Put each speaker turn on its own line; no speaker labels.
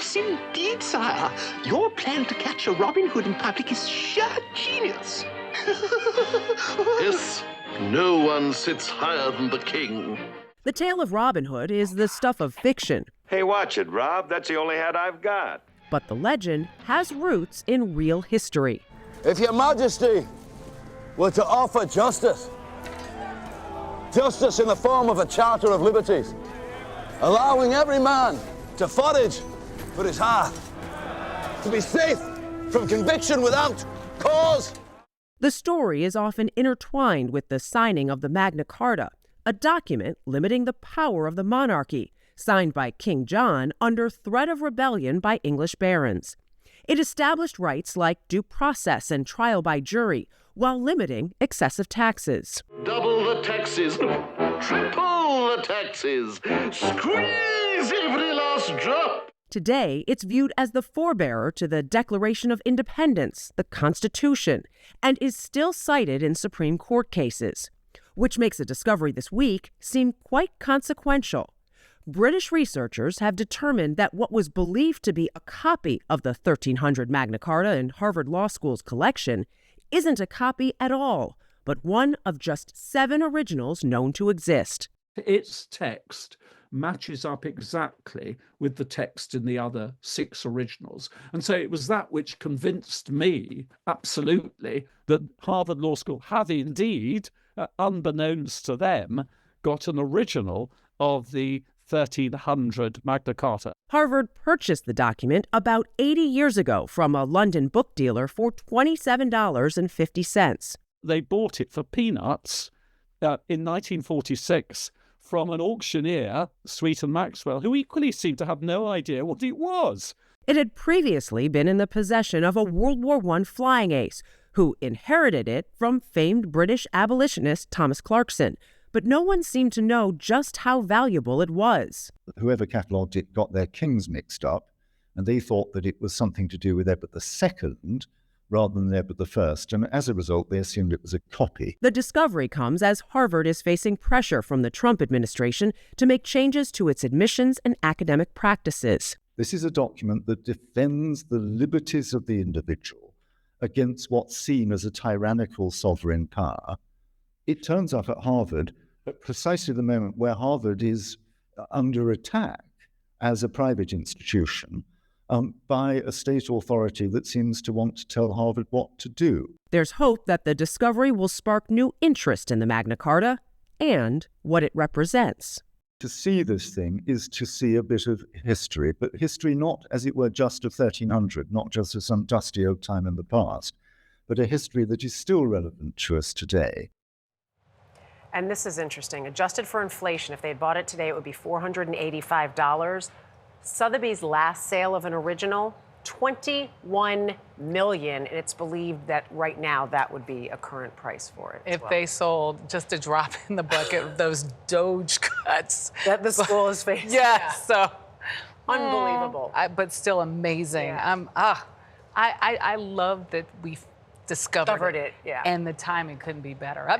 Yes, indeed, sire. Your plan to capture Robin Hood in public is sheer genius.
Yes, no one sits higher than the king.
The tale of Robin Hood is the stuff of fiction,
Hey, watch it, Rob. That's the only hat I've got.
but the legend has roots in real history.
If your majesty were to offer justice, justice in the form of a charter of liberties, allowing every man to forage for his hearth, to be safe from conviction without cause.
The story is often intertwined with the signing of the Magna Carta, a document limiting the power of the monarchy, signed by King John under threat of rebellion by English barons. It established rights like due process and trial by jury, while limiting excessive taxes.
Double the taxes, triple the taxes, squeeze every last drop.
Today, it's viewed as the forebearer to the Declaration of Independence, the Constitution, and is still cited in Supreme Court cases, which makes a discovery this week seem quite consequential. British researchers have determined that what was believed to be a copy of the 1300 Magna Carta in Harvard Law School's collection isn't a copy at all, but one of just 7 originals known to exist.
Its text matches up exactly with the text in the other 6 originals. And so it was that which convinced me absolutely that Harvard Law School had indeed, unbeknownst to them, got an original of the 1300 Magna Carta.
Harvard purchased the document about 80 years ago from a London book dealer for $27.50.
They bought it for peanuts in 1946 from an auctioneer, Sweet and Maxwell, who equally seemed to have no idea what it was.
It had previously been in the possession of a World War I flying ace who inherited it from famed British abolitionist Thomas Clarkson, but no one seemed to know just how valuable it was.
Whoever catalogued it got their kings mixed up, and they thought that it was something to do with Edward II rather than Edward I, and as a result, they assumed it was a copy.
The discovery comes as Harvard is facing pressure from the Trump administration to make changes to its admissions and academic practices.
This is a document that defends the liberties of the individual against what's seen as a tyrannical sovereign power. It turns up at Harvard at precisely the moment where Harvard is under attack as a private institution by a state authority that seems to want to tell Harvard what to do.
There's hope that the discovery will spark new interest in the Magna Carta and what it represents.
To see this thing is to see a bit of history, but history not, as it were, just of 1300, not just of some dusty old time in the past, but a history that is still relevant to us today.
And this is interesting. Adjusted for inflation, if they had bought it today, it would be $485. Sotheby's last sale of an original, $21 million, and it's believed that right now that would be a current price for it.
If they sold just a drop in the bucket of those Doge cuts
that the school is facing.
Yes, so
unbelievable,
but still amazing.
Yeah.
I love that we discovered
it. Yeah,
and the timing couldn't be better.